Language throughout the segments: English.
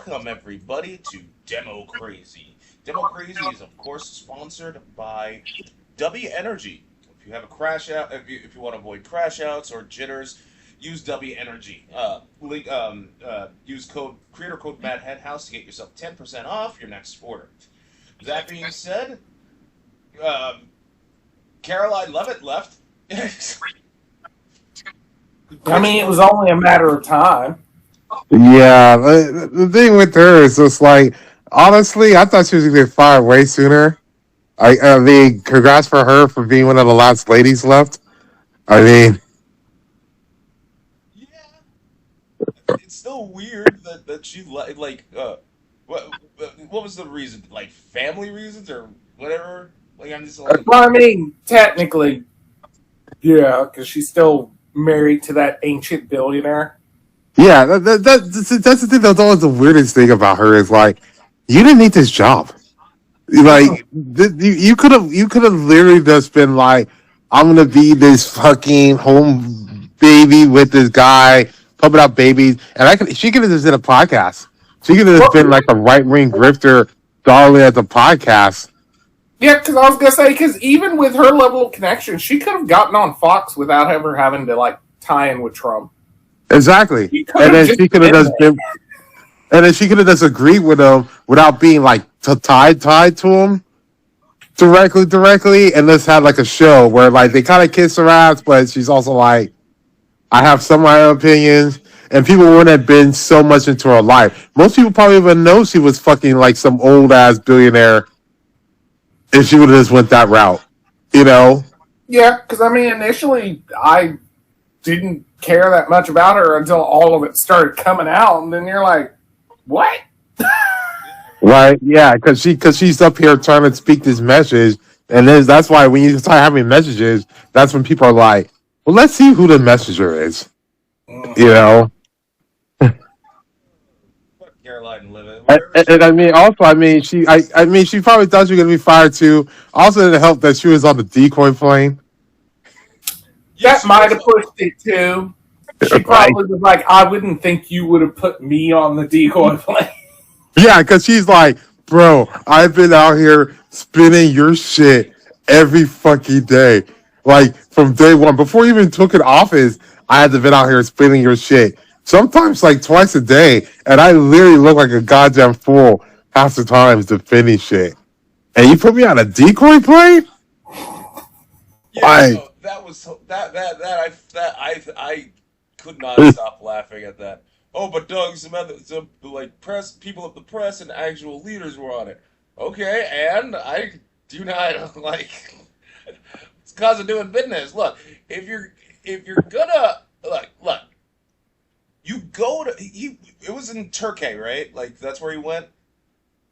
welcome everybody to Demo Crazy. Demo Crazy is, of course, sponsored by W Energy. If you have a crash out, if you want to avoid crash outs or jitters, use W Energy. Use creator code Matt Henhouse to get yourself 10% off your next order. That being said, um, Caroline Leavitt left. I mean, it was only a matter of time. Yeah, the thing with her is just like, honestly, I thought she was gonna get fired way sooner. I mean, congrats for her for being one of the last ladies left. I mean, Yeah, it's still weird that she what what was the reason? Like family reasons or whatever? Like I'm just like Well, I mean, technically, yeah, because she's still married to that ancient billionaire. yeah, that's the thing. That's always the weirdest thing about her is like, you didn't need this job. Like, you could have literally just been like, I'm gonna be this fucking home baby with this guy pumping out babies, and she could have just did a podcast. She could have just Well, been like a right wing grifter, darling at the podcast. yeah, because I was gonna say, because even with her level of connection, she could have gotten on Fox without ever having to like tie in with Trump. Exactly. She could And have then just she could have been just there. been, and then she could have just agreed with him without being like tied to him directly, and just had like a show where like they kind of kiss her ass, but she's also like, I have some of my own opinions, and people wouldn't have been so much into her life. Most people probably even know she was fucking like some old ass billionaire if she would have just went that route, you know? Yeah, because I mean, initially I didn't care that much about her until all of it started coming out, and then you're like, what? Right? Yeah, because she's up here trying to speak this message, and then that's why when you start having messages, that's when people are like, well, let's see who the messenger is, you Mm-hmm. know? fuck Caroline and Leavitt. And, Wherever and she and I mean, also, I mean, she probably thought she was gonna be fired too. Also, it helped that she was on the decoy plane. yeah, That she might was. have pushed it too. She Right? probably was like, I wouldn't think you would have put me on the decoy plane. Yeah, because she's like, bro, I've been out here spinning your shit every fucking day. Like from day one, before you even took an office, I had to been out here spinning your shit. Sometimes like twice a day, and I literally look like a goddamn fool half the times defending shit. And you put me on a decoy plane? Yeah, Like, no, that was I could not stop laughing at that. Oh, but Doug, some like press people of the press and actual leaders were on it. Okay, and I do not like it's cause of doing business. Look, if you're gonna look, you go to it was in Turkey, right? Like that's where he went.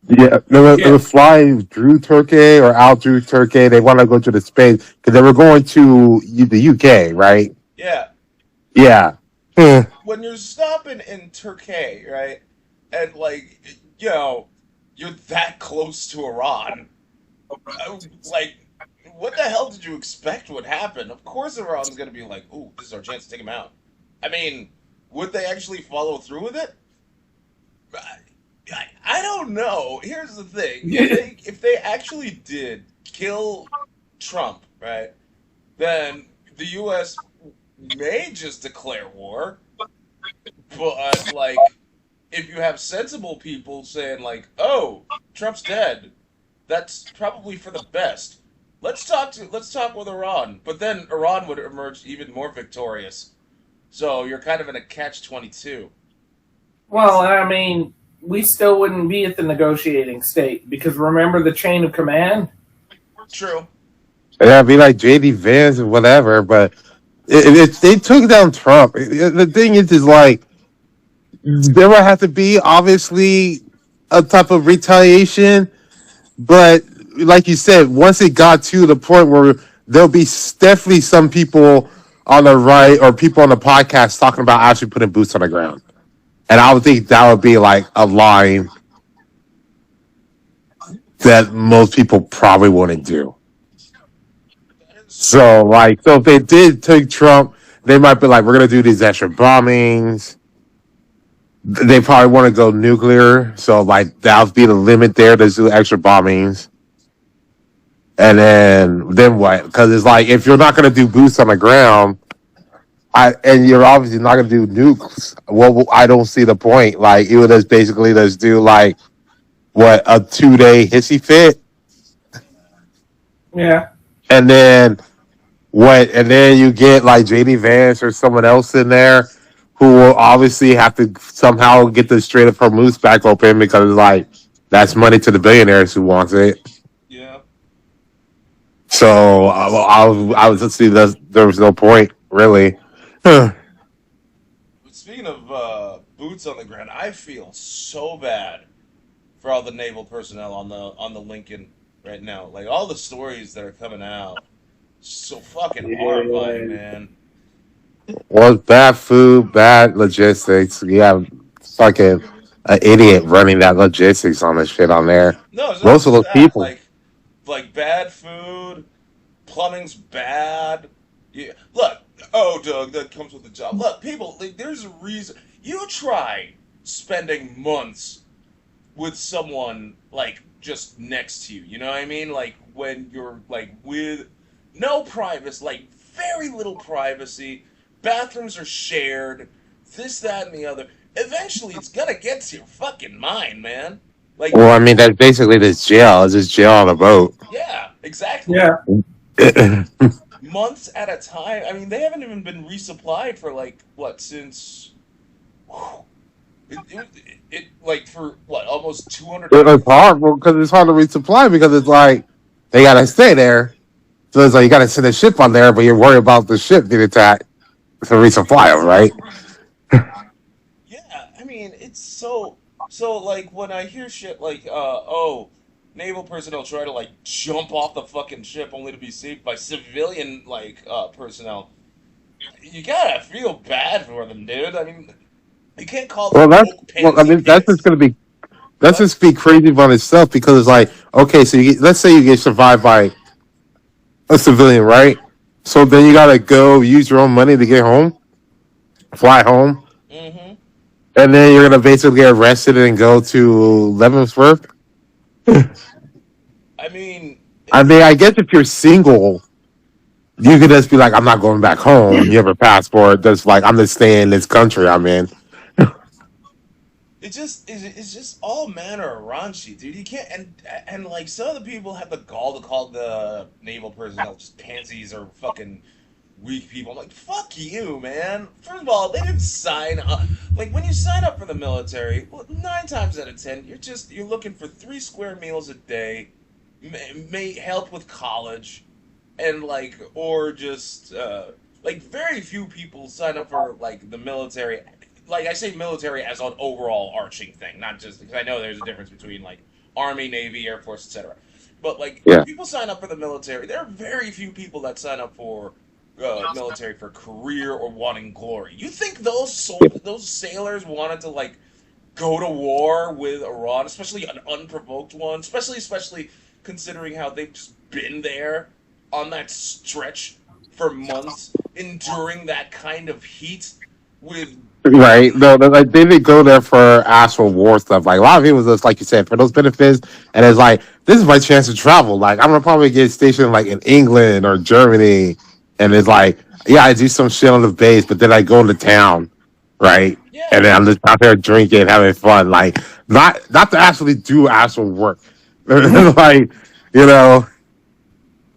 yeah, they Yeah. were flying through Turkey or out through Turkey. They want to go to the space because they were going to the UK, right? Yeah, Yeah. Hmm. when you're stopping in Turkey, right, and like you know you're that close to Iran, like what the hell did you expect would happen? Of course, Iran's gonna be like, "Ooh, this is our chance to take him out." I mean, would they actually follow through with it? I don't know. Here's the thing: if they actually did kill Trump, right, then the U.S. may just declare war. But like, if you have sensible people saying like, "Oh, Trump's dead," that's probably for the best. Let's talk with Iran, but then Iran would emerge even more victorious. So you're kind of in a catch-22. Well, I mean, we still wouldn't be at the negotiating state because remember the chain of command? True. Yeah, be like JD Vance or whatever. But if they took down Trump, the thing is like there would have to be obviously a type of retaliation. But like you said, once it got to the point where there'll be definitely some people on the right or people on the podcast talking about actually putting boots on the ground, and I would think that would be like a line that most people probably wouldn't do. That is So, true. like, so if they did take Trump, they might be like, we're gonna do these extra bombings. they probably want to go nuclear. So like that'll be the limit there to do extra bombings. And then what? Because it's like if you're not going to do boots on the ground, and you're obviously not going to do nukes. Well, I don't see the point. Like it would just basically just do like what a 2 day hissy fit, Yeah. and then what? And then you get like JD Vance or someone else in there who will obviously have to somehow get the Strait of Hormuz back open because like that's money to the billionaires who wants it. Yeah. So I was just see that there was no point really. Speaking of boots on the ground, I feel so bad for all the naval personnel on the Lincoln right now. Like all the stories that are coming out, so fucking horrifying, Yeah. man. Well, bad food, bad logistics. You have fucking an idiot running that logistics on the shit on there. No, it's not Most of just those that. people. Like bad food, plumbing's bad. Yeah, look. Oh, Doug, that comes with the job. Look, people. Like, there's a reason. You try spending months with someone like just next to you. You know what I mean? Like when you're like with no privacy, like very little privacy. Bathrooms are shared. This, that, and the other. Eventually, it's gonna get to your fucking mind, man. Like, Well, I mean, that's basically this jail. It's just jail on a boat. yeah, exactly. Yeah. Months at a time. I mean, they haven't even been resupplied for like what since like for what almost 200 It's days. hard because it's hard to resupply because it's like they gotta stay there. So it's like you gotta send a ship on there, but you're worried about the ship being attacked to resupply them, right? Yeah, I mean, it's so like when I hear shit like oh, naval personnel try to like jump off the fucking ship only to be saved by civilian like personnel. You gotta feel bad for them, dude. I mean, you can't call them woke I pansy mean that's just kids. gonna be that's What? just be crazy about itself because it's like okay, so let's say you get survived by a civilian, right? So then you gotta go use your own money to get home, fly home, Mm-hmm. and then you're gonna basically get arrested and go to Leavenworth. I mean, I mean, I guess if you're single, you could just be like, I'm not going back home. You have a passport that's like, I'm just staying in this country I'm in. it's just all manner of raunchy, dude. You can't and like some of the people have the gall to call the naval personnel just pansies or fucking weak people. I'm like, fuck you, man. First of all, they didn't sign up. Like when you sign up for the military, well, 9 times out of 10, you're looking for 3 square meals a day, may help with college, and like or just like very few people sign up for like the military. Like I say military as an overall arching thing, not just because I know there's a difference between like army, navy, air force, etc. But like when Yeah. people sign up for the military, there are very few people that sign up for military for career or wanting glory. You think those sailors wanted to like go to war with Iran, especially an unprovoked one, especially considering how they've just been there on that stretch for months, enduring that kind of heat with Right. No, like they didn't go there for actual war stuff. Like a lot of people just like you said, for those benefits. And it's like, this is my chance to travel. Like I'm gonna probably get stationed like in England or Germany. And it's like, yeah, I do some shit on the base, but then I go into town, right? And yeah, then I'm just out there drinking, having fun. Like not to actually do actual work. Like, you know,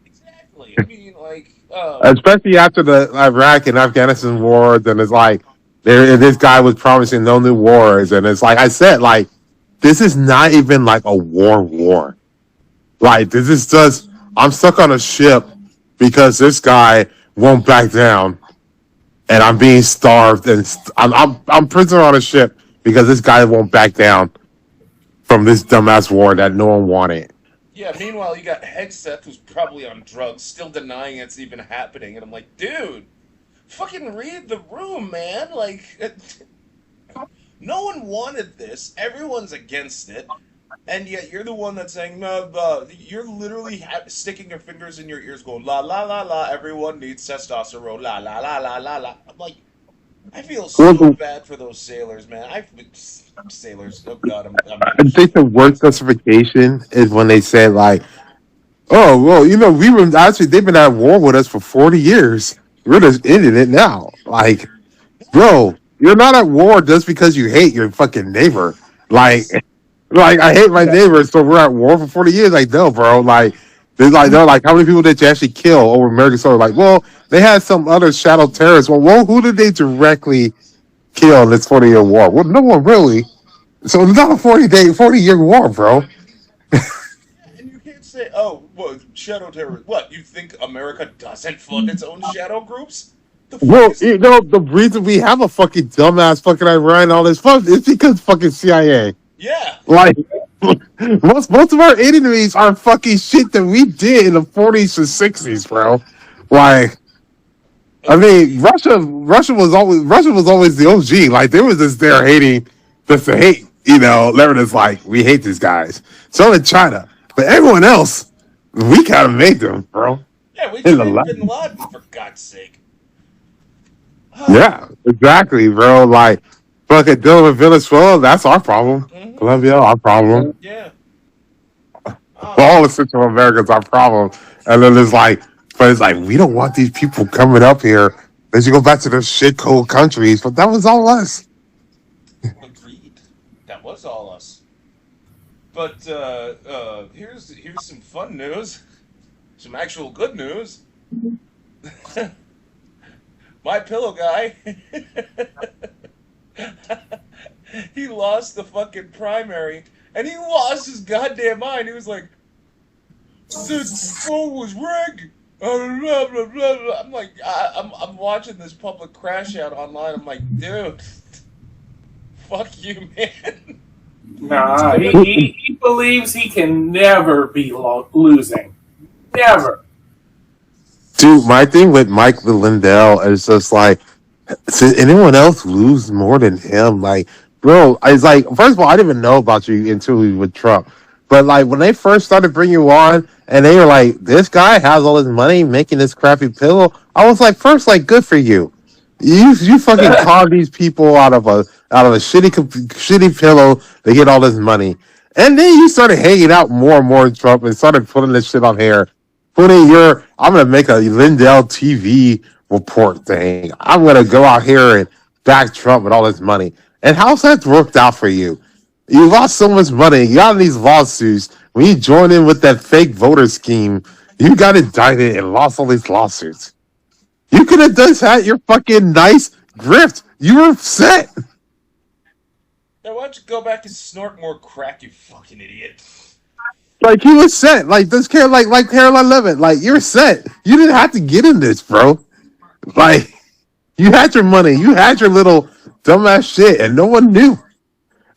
exactly. I mean, like, especially after the Iraq and Afghanistan wars, and it's like this guy was promising no new wars, and it's like I said, like this is not even like a war. Like this is just I'm stuck on a ship because this guy won't back down, and I'm being starved, and I'm prisoner on a ship because this guy won't back down from this dumbass war that no one wanted. yeah. Meanwhile, you got Hegseth, who's probably on drugs, still denying it's even happening, and I'm like, dude, fucking read the room, man. Like, no one wanted this. Everyone's against it. And yet you're the one that's saying, no, you're literally sticking your fingers in your ears going, la, la, la, la, everyone needs testosterone, la, la, la, la, la, la. I'm like, I feel so Well, bad for those sailors, man. Sailors. Oh God, I'm I getting think the fucking. worst justification is when they said like, "Oh, well, we were actually they've been at war with us for 40 years. We're just ending it now." Like, bro, you're not at war just because you hate your fucking neighbor. Like, Yes. like I hate my neighbor, so we're at war for 40 years. Like, no, bro. Like, they're like, how many people did you actually kill over American soil? Like, well, they had some other shadow terrorists. Well, who did they directly kill in this 40-year war? Well, no one really. So it's not a 40-year war, bro. Yeah, and you can't say, "Oh, well, shadow terror." What you think America doesn't fund its own shadow groups? The fuck Well, is? the reason we have a fucking dumbass fucking Iran and all this fuck is because fucking CIA. Yeah. Like most of our enemies are fucking shit that we did in the 40s and 60s, bro. Like, I mean, Agreed. Russia was always the OG. Like, they was just there hating just to hate. They were just like, we hate these guys. So did China, but everyone else, we kind of made them, bro. Yeah, we In the trained lab. Bin Laden for God's sake. Yeah, exactly, bro. Like, fucking dealing with Venezuela, that's our problem. Hmm. Colombia, our problem. Yeah. Oh, All the Central America's our problem. And then but it's like, we don't want these people coming up here. They should go back to their shit cold countries. But that was all us. agreed. That was all us. But here's some fun news. Some actual good news. My pillow guy. He lost the fucking primary, and he lost his goddamn mind. He was like, "The vote was rigged." Blah, blah, blah, blah. I'm like, I'm watching this public crash out online. I'm like, dude, fuck you, man. Nah, he believes he can never be losing. Never. Dude, my thing with Mike Lindell is just like, did anyone else lose more than him? Like, bro, it's like, first of all, I didn't even know about you until we with Trump. But like, when they first started bringing you on, and they were like, this guy has all his money making this crappy pillow. I was like, first, like, good for you. You fucking con these people out of a shitty pillow. They get all this money, and then you started hanging out more and more with Trump and started putting this shit on here. I'm gonna make a Lindell TV report thing. I'm gonna go out here and back Trump with all this money. And how's that worked out for you? You lost so much money. You got in these lawsuits. When you joined in with that fake voter scheme, you got indicted and lost all these lawsuits. You could have just had your fucking nice grift. You were set. Now, why don't you go back and snort more crack, you fucking idiot? Like he was set. Like this kid, like Caroline Levitt. Like you're set. You didn't have to get in this, bro. Like you had your money. You had your little dumbass shit, and no one knew.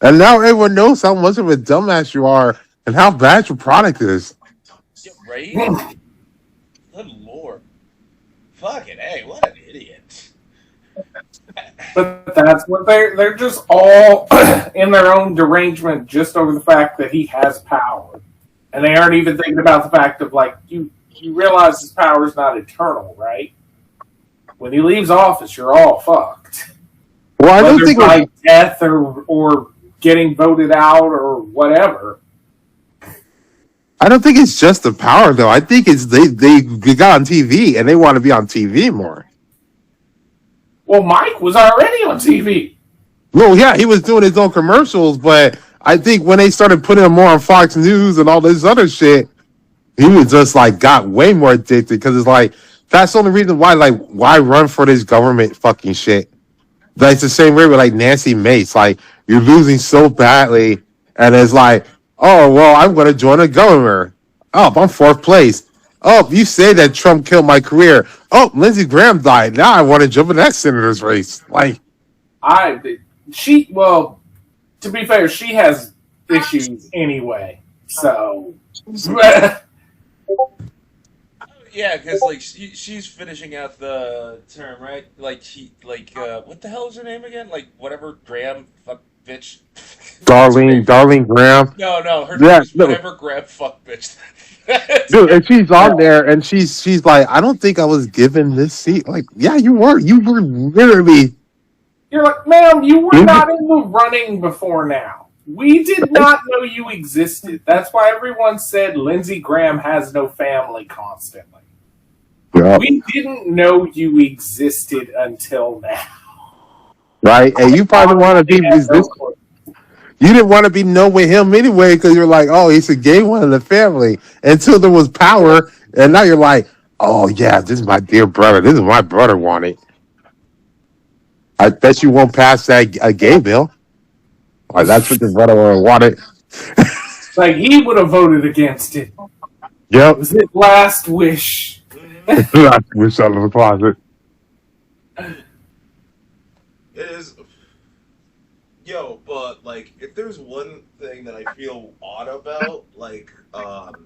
And now everyone knows how much of a dumbass you are and how bad your product is. Yeah, right? Good lord. Fucking hey, what an idiot. But that's what they're just all in their own derangement just over the fact that he has power. And they aren't even thinking about the fact of like you realize his power is not eternal, right? When he leaves office, you're all fucked. Well, I don't Whether think by death or getting voted out or whatever. I don't think it's just the power though. I think it's they got on TV and they want to be on TV more. Well, Mike was already on TV. Well, yeah, he was doing his own commercials, but I think when they started putting him more on Fox News and all this other shit, he was just like got way more addicted because it's like that's the only reason why run for this government fucking shit. Like it's the same way with like Nancy Mace. Like you're losing so badly, and it's like, oh well, I'm gonna join a government. Oh, I'm fourth place. Oh, you say that Trump killed my career. Oh, Lindsey Graham died. Now I want to jump in that senator's race. Like, Well, to be fair, she has issues anyway. So, Yeah, because like she's finishing out the term, right? What the hell is her name again? Like whatever Graham fuck bitch. What's her name? Darlene Graham. No, her name Yeah, is no, whatever Graham fuck bitch. dude, and she's on there, and she's like, I don't think I was given this seat. Like, yeah, you were. You were literally You're like, ma'am, you were not in the running before now. We did not know you existed. That's why everyone said Lindsey Graham has no family constantly. Yeah. We didn't know you existed until now. Right? And you probably want to be you didn't want to be known with him anyway because you're like, oh, he's a gay one in the family until there was power, and now you're like, oh yeah, this is my dear brother. This is my brother wanted. I bet you won't pass that a gay bill. Like that's what the brother wanted. Like he would have voted against it. Yep. It was his last wish. I wish out of the closet. It is. Yo, but like, if there's one thing that I feel odd about, like,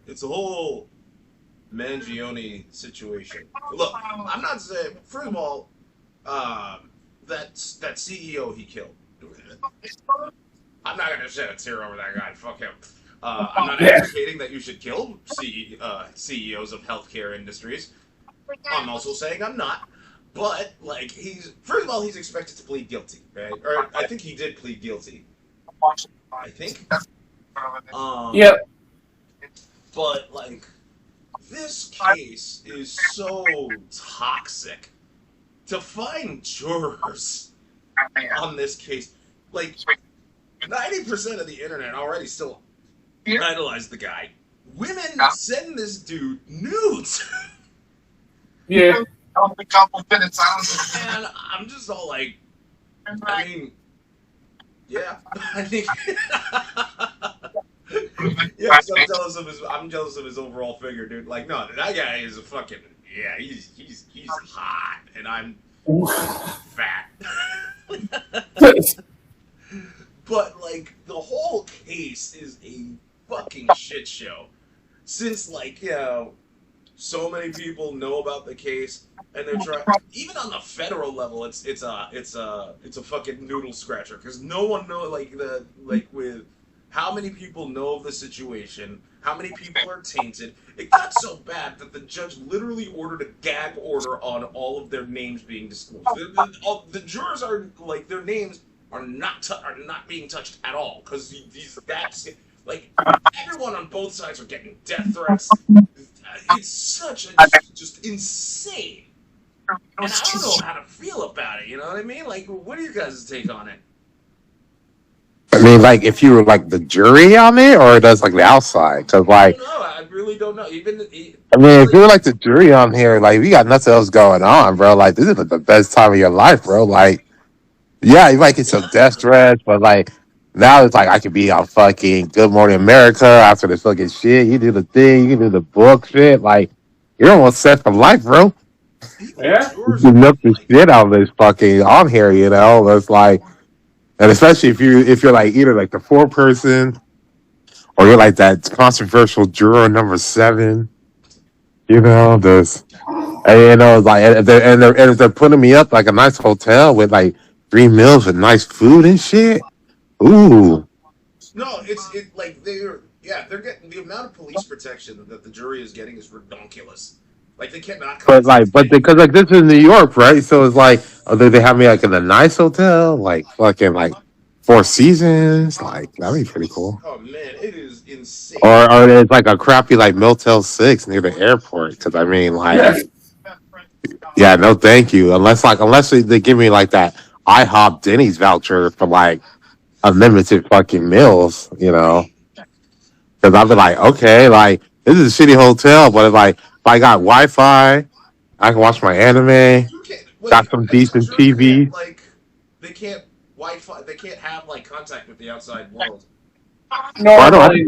it's the whole Mangione situation. Look, I'm not saying. First of all, that CEO he killed. I'm not gonna shed a tear over that guy. Fuck him. I'm not advocating that you should kill CEOs of healthcare industries. I'm also saying I'm not. But like first of all he's expected to plead guilty, right? Or I think he did plead guilty. I think. Yep. But like this case is so toxic. To find jurors on this case, like 90% of the internet already still idolize the guy. Women send this dude nudes. Yeah. And I'm just all like, I mean, yeah, I think, yeah, I'm jealous of his overall figure, dude. Like, no, that guy is a fucking, yeah, he's hot, and I'm fat. But like, the whole case is a fucking shit show. Since like, you know, so many people know about the case, and they're trying. Even on the federal level, it's a fucking noodle scratcher because no one knows with how many people know of the situation, how many people are tainted. It got so bad that the judge literally ordered a gag order on all of their names being disclosed. The jurors are like their names are not being touched at all because that's like everyone on both sides are getting death threats. It's such a just insane, and I don't know how to feel about it. You know what I mean? Like, what are your guys' take on it? I mean, like, if you were like the jury on it, or does like the outside? Because I like, don't know. I really don't know. I mean, if you were like the jury on here, like, we got nothing else going on, bro. Like, this is like, the best time of your life, bro. Like, yeah, you might get some death threats, but like, now it's like I could be on fucking Good Morning America after this fucking shit. You do the thing, you can do the book shit. Like, you're almost set for life, bro. Yeah. You milk the shit out of this fucking on here, you know. It's like, and especially if you're like either like the 4-person or you're like that controversial juror number 7, you know, this, and you know, like, and if they're putting me up like a nice hotel with like 3 meals with nice food and shit. Ooh. No, like they're getting the amount of police protection that the jury is getting is ridiculous. Like they cannot. But because like this is New York, right? So it's like, they have me like in a nice hotel, like fucking like 4 Seasons, like that'd be pretty cool. Oh man, it is insane. Or it's like a crappy like Motel 6 near the airport. Because I mean, like, yeah, no, thank you. Unless they give me like that IHOP Denny's voucher for like unlimited fucking meals, you know. Because I'll be like, okay, like this is a shitty hotel, but it's like if I got Wi-Fi, I can watch my anime. Got some decent TV. Like they can't Wi-Fi. They can't have like contact with the outside world. Normally,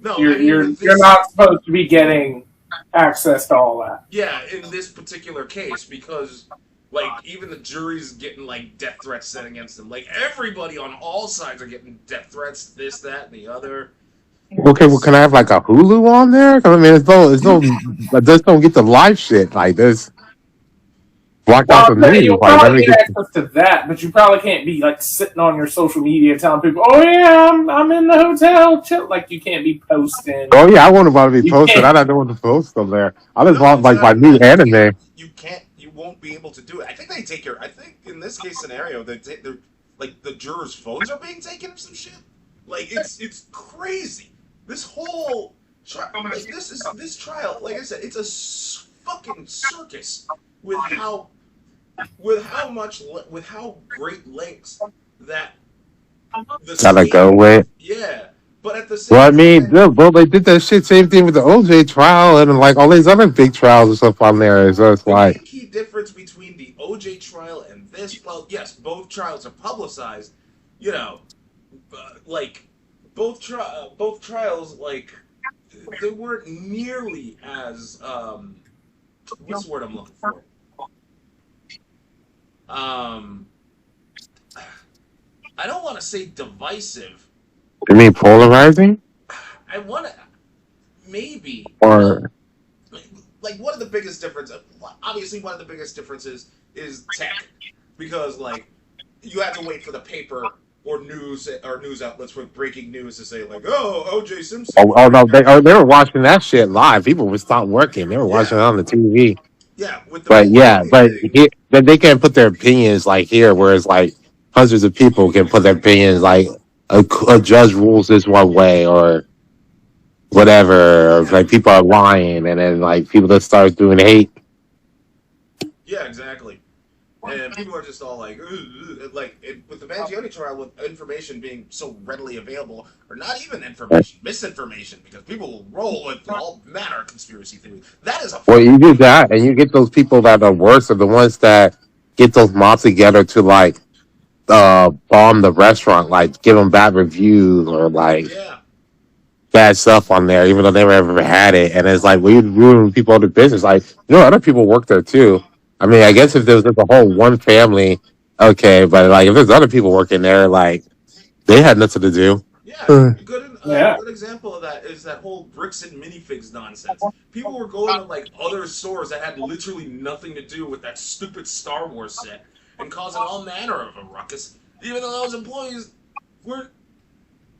no, you're not supposed to be getting access to all that. Yeah, in this particular case, because like even the jury's getting like death threats set against them. Like everybody on all sides are getting death threats. This, that, and the other. Okay, well, can I have like a Hulu on there? Because I mean, just don't get the live shit like this. Blocked out the news. You'll probably get access to that, but you probably can't be like sitting on your social media telling people, "Oh yeah, I'm in the hotel." Chill. Like you can't be posting. Oh yeah, I wouldn't want to be posted. I don't want to post them there. I just want like my new anime. You won't be able to do it. I think they take your. I think in this case scenario, they're like the jurors' phones are being taken or some shit. Like it's crazy. This whole trial, like this trial. Like I said, it's a fucking circus with how with how great lengths that the Gotta state. go with. Yeah, but at the Well, same I mean, time, yeah, well, they did that shit, same thing with the OJ trial and like all these other big trials and stuff on there. So it's the like, key difference between the OJ trial and this, well, yes, both trials are publicized. You know, like both trials, like they weren't nearly as what's the word I'm looking for? Um, I don't want to say divisive. you mean polarizing I want to maybe well, or like one of the biggest differences. Obviously, one of the biggest differences is tech, because like you have to wait for the paper or news outlets with breaking news to say like, oh, OJ Simpson. oh no, they were watching that shit live. People would stop working. They were watching Yeah, it on the TV. yeah. With the But yeah, Miami but thing, here, then they can't put their opinions like here, whereas like hundreds of people can put their opinions like a judge rules this one way or whatever, or yeah, like people are lying, and then like people that start doing hate. yeah, exactly. And people are just all like, "Ugh, ugh," like with the Mangione trial, with information being so readily available, or not even information, misinformation, because people will roll with all manner of conspiracy theories. That is a Well, fucking you do thing. that, and you get those people that are worse, are the ones that get those mobs together to like bomb the restaurant, like give them bad reviews or like Yeah, bad stuff on there, even though they never had it. And it's like, we ruin people other business. Like, other people work there too. I mean, I guess if there was just a whole one family, okay, but like if there's other people working there, like they had nothing to do. yeah. Uh, A Yeah. good example of that is that whole bricks and minifigs nonsense. People were going to like other stores that had literally nothing to do with that stupid Star Wars set and causing all manner of a ruckus, even though those employees weren't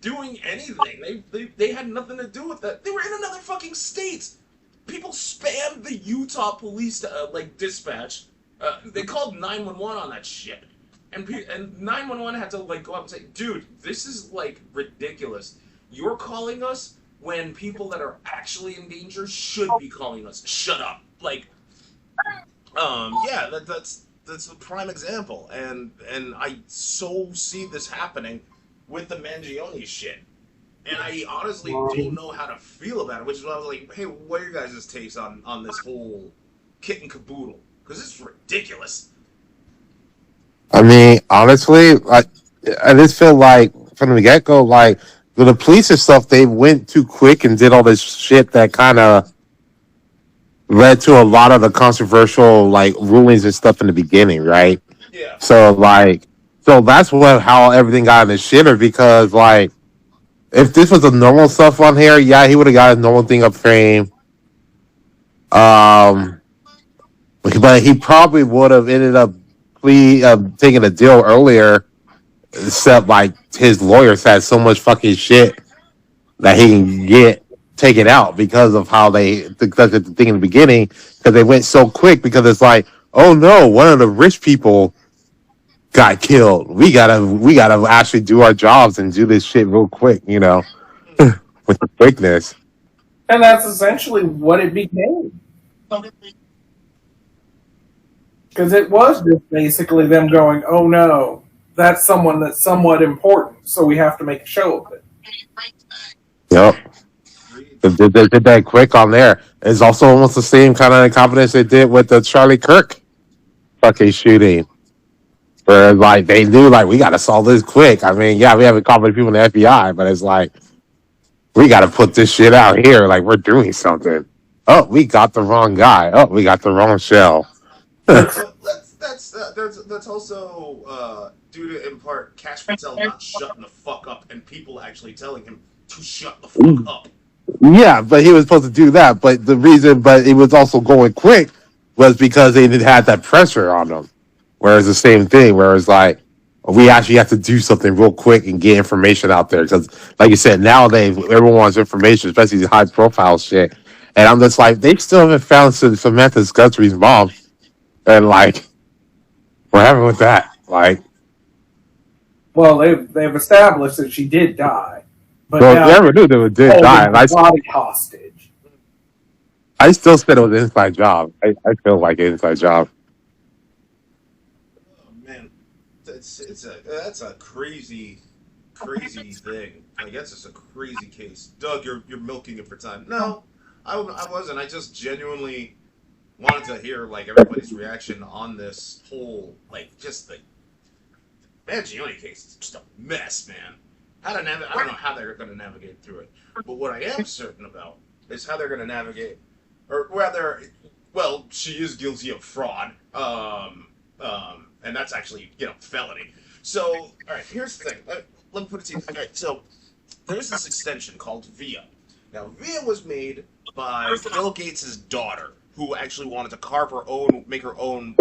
doing anything. They had nothing to do with that. They were in another fucking state. People spammed the Utah police like dispatch. They called 911 on that shit, and 911 had to like go up and say, "Dude, this is like ridiculous. You're calling us when people that are actually in danger should be calling us. Shut up." Like, yeah, that's a prime example, and I so see this happening with the Mangione shit. And I honestly don't know how to feel about it, which is why I was like, "Hey, what are your guys' takes on this whole kit and caboodle? Because it's ridiculous." I mean, honestly, I just feel like from the get go, like with the police and stuff, they went too quick and did all this shit that kind of led to a lot of the controversial like rulings and stuff in the beginning, right? Yeah, So like, so that's what how everything got in the shitter because like if this was a normal stuff on here, yeah, he would have got a normal thing up frame. Um, but he probably would have ended up taking a deal earlier. Except like his lawyers had so much fucking shit that he can get taken out because of how they because at the thing in the beginning because they went so quick because it's like, oh no, one of the rich people got killed. We gotta actually do our jobs and do this shit real quick, with the quickness. And that's essentially what it became. Because it was just basically them going, oh no, that's someone that's somewhat important, so we have to make a show of it. Yep. They did that quick on there. It's also almost the same kind of confidence they did with the Charlie Kirk fucking shooting. Where like they knew like we gotta solve this quick. I mean, yeah, we have a couple of people in the FBI, but it's like we gotta put this shit out here, like we're doing something. Oh, we got the wrong guy. Oh, we got the wrong shell. but that's also due to in part Cash Patel not shutting the fuck up and people actually telling him to shut the fuck up. Yeah, but he was supposed to do that. But it was also going quick was because they didn't have that pressure on them. Whereas the same thing, whereas like we actually have to do something real quick and get information out there because, like you said, nowadays everyone wants information, especially these high profile shit. And I'm just like, they still haven't found Samantha Guthrie's mom. And like, what happened with that? Like, Well, they've established that she did die, but well, now never knew they did die. holding And her body hostage. I still said it was an inside job. I feel like an inside job. Oh man, that's a crazy thing. Like that's just a crazy case. Doug, you're milking it for time. No, I wasn't. I just genuinely wanted to hear like everybody's reaction on this whole like just the Mangione case. Is just a mess, man. I don't know how they're going to navigate through it. But what I am certain about is how they're going to navigate, or rather, well, she is guilty of fraud. And that's actually felony. So, all right, here's the thing. Let me put it to you. All right, so there's this extension called VIA. Now, VIA was made by Bill Gates' daughter, who actually wanted to make her own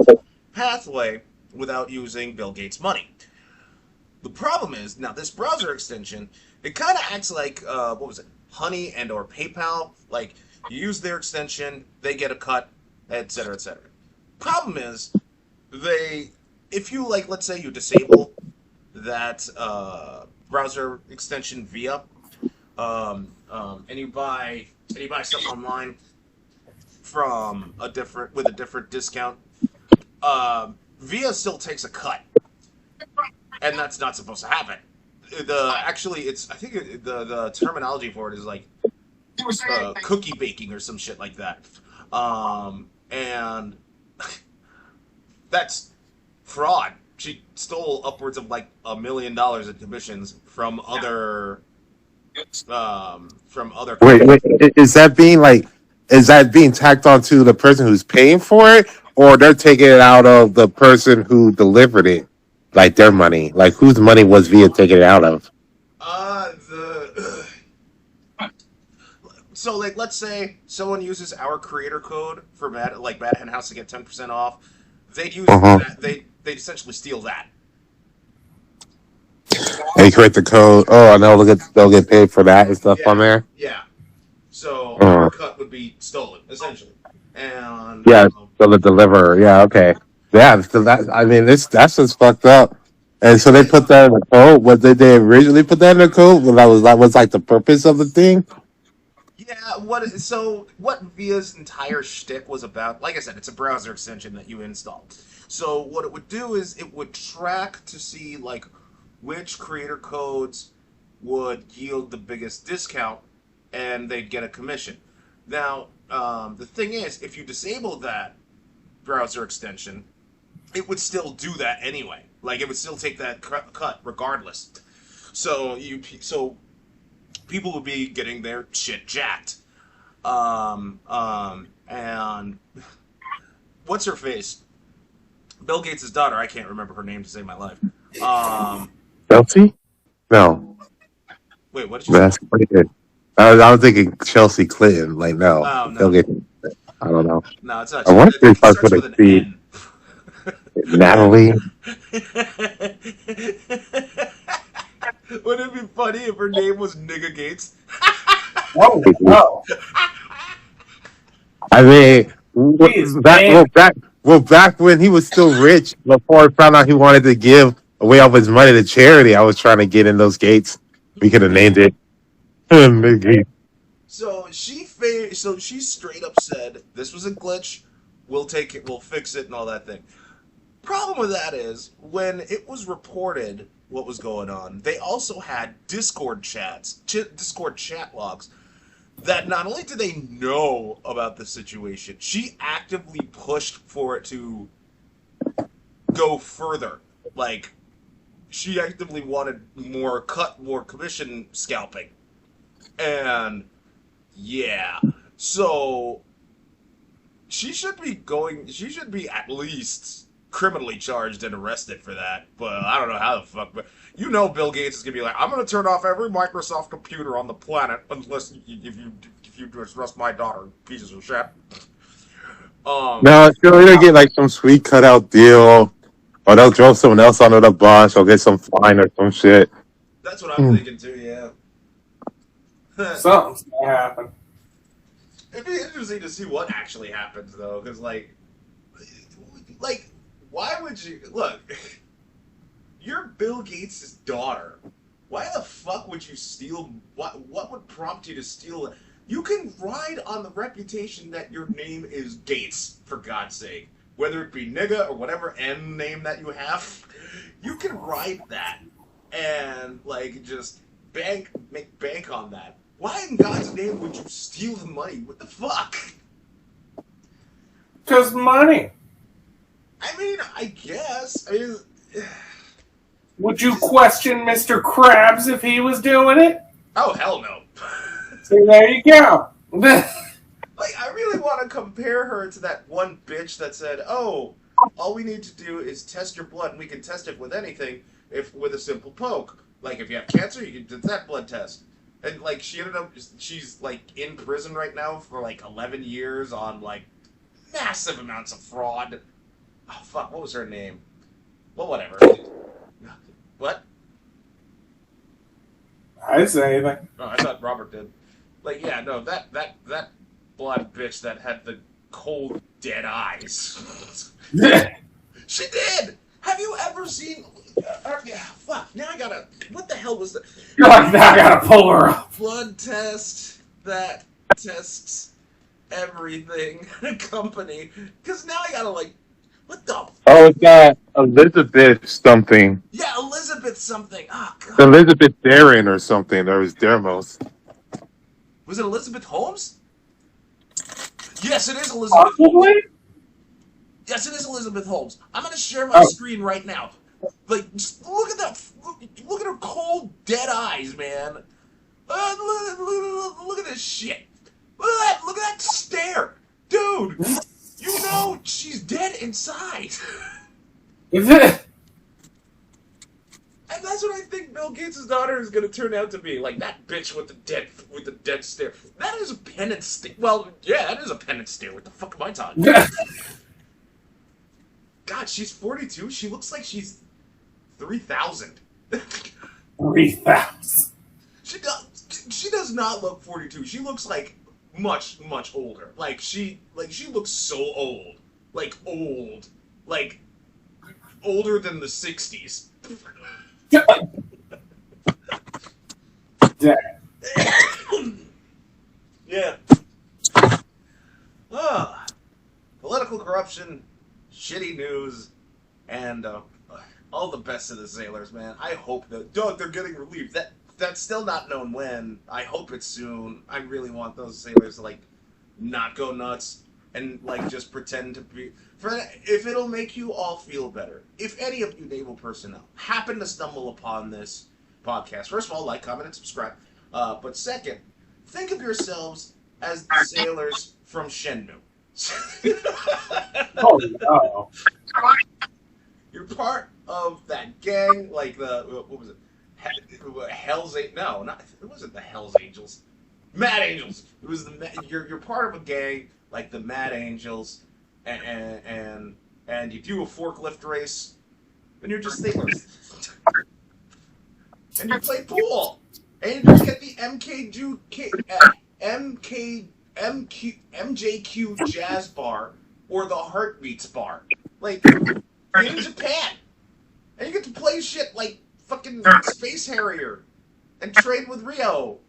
pathway without using Bill Gates' money. The problem is now this browser extension, it kind of acts like what was it, Honey and or PayPal. Like you use their extension, they get a cut, etc., etc. Problem is if you like, let's say you disable that browser extension via, and you buy stuff online with a different discount, Via still takes a cut, and that's not supposed to happen. It's I think the terminology for it is like cookie baking or some shit like that, and that's fraud. She stole upwards of like $1 million in commissions from other Wait, companies. is that being tacked onto the person who's paying for it, or they're taking it out of the person who delivered it, like their money? Like whose money was Via taking it out of? The So like let's say someone uses our creator code for Mad Hen House to get 10% off. They'd use Uh-huh. that they'd essentially steal that. They create the code. Oh, I know. They'll get paid for that and stuff on Yeah. there. Yeah. So our Uh, cut would be stolen, essentially. And yeah, so the deliverer. Yeah, okay. Yeah, so that I mean, that's just fucked up. And so it they is. put that in the code. What did they originally put that in the code? Well, that was like the purpose of the thing. Yeah, what Via's entire shtick was about, like I said, it's a browser extension that you install. So what it would do is it would track to see like which creator codes would yield the biggest discount, and they'd get a commission. Now, the thing is, if you disable that browser extension, it would still do that anyway. Like it would still take that cut regardless. So people would be getting their shit jacked. And what's her face? Bill Gates' daughter. I can't remember her name to save my life. Chelsea? No, Wait, what did you say? that's pretty good. I was thinking Chelsea Clinton. Like, no, Oh they'll no, get. I don't know. no, it's not. I wonder if It I starts could with have an seen N. Natalie. Wouldn't it be funny if her name was Nigga Gates? Oh no, I mean, he is back well banned. back well back when he was still rich, before he found out he wanted to give away all his money to charity, I was trying to get in those gates. We could have named it. Mickey. So she straight up said this was a glitch. We'll take it. We'll fix it and all that thing. Problem with that is when it was reported what was going on, they also had Discord chat logs that not only did they know about the situation, she actively pushed for it to go further. Like she actively wanted more commission scalping, and yeah, so she should be at least criminally charged and arrested for that. But I don't know how the fuck. But Bill Gates is gonna be like, I'm gonna turn off every Microsoft computer on the planet unless if you trust my daughter, pieces of shit. Um, No, she'll either get like some sweet cutout deal, or they'll throw someone else under the bus, or get some fine or some shit. that's what I'm thinking too. Yeah. Something's gonna happen. It'd be interesting to see what actually happens though, because like like, why would you look? You're Bill Gates' daughter. Why the fuck would you steal? What would prompt you to steal it? You can ride on the reputation that your name is Gates, for God's sake. Whether it be nigga or whatever N name that you have, you can ride that and like just make bank on that. Why in God's name would you steal the money? What the fuck? Because money. I mean, I guess. I mean, Would you question Mr. Krabs if he was doing it? oh hell no. So there you go. Like, I really want to compare her to that one bitch that said, "Oh, all we need to do is test your blood, and we can test it with anything, if with a simple poke. Like, if you have cancer, you can do that blood test." And like, she's like in prison right now for like 11 years on like massive amounts of fraud. Oh fuck, what was her name? Well, whatever. What? I didn't say anything. Oh, I thought Robert did. Like, yeah, no, that blonde bitch that had the cold, dead eyes. She did! Have you ever seen... yeah, fuck, now I gotta... What the hell was that? You're like, now I gotta pull her up. Blood test that tests everything company. Because now I gotta, like... What the... Oh, it's that Elizabeth something. Yeah, Elizabeth something. Oh, God. Elizabeth Darren or something. That was Dermos. Was it Elizabeth Holmes? Yes, it is Elizabeth Holmes. Possibly? Yes, it is Elizabeth Holmes. I'm gonna share my screen right now. Like, just look at that. Look at her cold, dead eyes, man. Look at this shit. Look at that. Look at that stare, dude. You know she's dead inside. Is it? And that's what I think Bill Gates' daughter is gonna turn out to be. Like that bitch with the dead stare. That is a penance stare. Well, yeah, that is a penance stare. What the fuck am I talking about? God, she's 42. She looks like she's 3,000. 3,000. She does not look 42. She looks like much older. Like she looks so old. Like old. Like older than the 60s. Yeah. Political corruption, shitty news, and all the best of the sailors, man. I hope that they're getting relief. That's still not known when. I hope it's soon. I really want those sailors to like not go nuts and like just pretend to be. If it'll make you all feel better. If any of you naval personnel happen to stumble upon this podcast, first of all, like, comment, and subscribe. But second, think of yourselves as the sailors from Shenmue. Oh no! You're part of that gang, like the what was it? Hell's No, not it wasn't the Hell's Angels. Mad Angels. It was you're part of a gang like the Mad Angels, and you do a forklift race, and you're just sailors. And you play pool, and you just get the MJQ Jazz Bar or the Heartbeats Bar. Like, you're in Japan, and you get to play shit like fucking Space Harrier and train with Rio.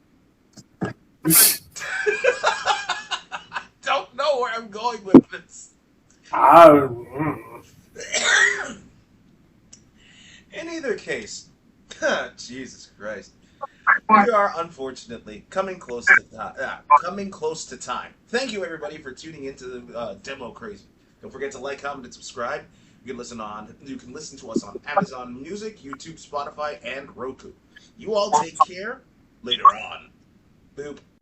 Don't know where I'm going with this. In either case, Jesus Christ, we are unfortunately coming close to time. Thank you everybody for tuning into the Demo Crazy. Don't forget to like, comment, and subscribe. You can listen to us on Amazon Music, YouTube, Spotify, and Roku. You all take care. Later on. Boop.